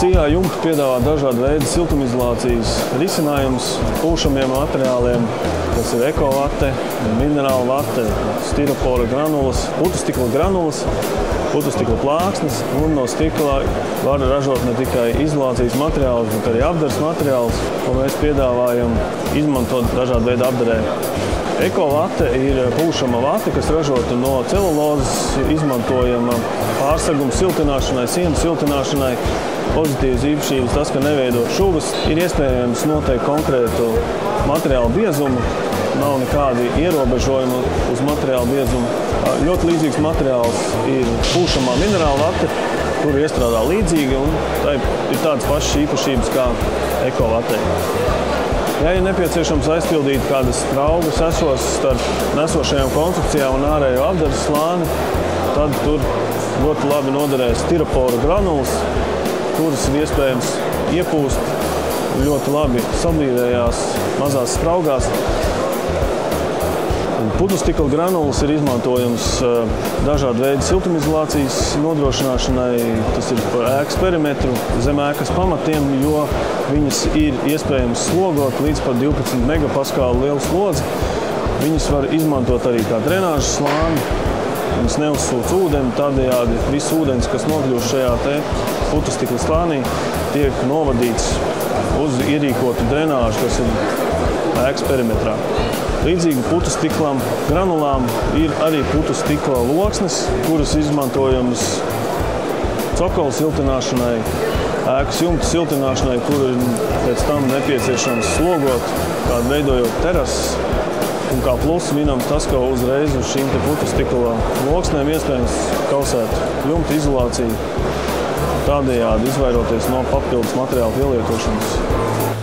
Sīkā jumta piedāvā dažādu veidu siltumizolācijas risinājumus pūšamiem materiāliem. Tas ir ekovate, minerāla vate, stiropora granulas, putustikla granulas, putustikla plāksnes, un no stikla var ražot ne tikai izolācijas materiālus, bet arī apdares materiālus, ko mēs piedāvājam izmantot dažādu veidu apdarē. Ekovate ir pūšama vate, kas ražota no celulozes, izmantojama pārseguma siltināšanai, sienu siltināšanai. Pozitīvas īpašības tas, ka neveido šuvas, ir iespējams noteikt konkrētu materiālu biezumu, nav nekādi ierobežojumi uz materiālu biezumu. Ļoti līdzīgs materiāls ir pūšamā minerāla vate, kur iestrādā līdzīgi, un tā ir tādas pašas īpašības kā ekovatei. Ja ir nepieciešams aizpildīt kādas spraugas esos starp nesošajām konstrukcijām un ārējo apdares slāni, tad tur ļoti labi noderēs stiropora granulas, kuras ir iespējams iepūst ļoti labi sablīdējās mazās spraugās. Putustikla granulas ir izmantojams dažādu veidu siltumizolācijas nodrošināšanai. Tas ir par ēkas perimetru, zem ēkas pamatiem, jo viņas ir iespējams slogot līdz pat 12 megapaskālu lielu slodzi. Viņas var izmantot arī kā drenāžas slāni. Viņas neuzsūc ūdeni, tādējādi viss ūdens, kas nokļūst šajā te putustikla slānī, tiek novadīts uz ierīkotu drenāžu, kas ir ēkas perimetrā. Līdzīgi putustiklam granulām ir arī putustikla loksnes, kuras izmantojamas cokola siltināšanai, ēkas jumta siltināšanai, kur ir pēc tam nepieciešams slogot, kādu veidojot terases. Un kā pluss minam tas, ka uzreiz uz šīm putustikla loksnēm iespējams kausēt jumta izolāciju, tādējādi izvairoties no papildus materiālu pielietošanas.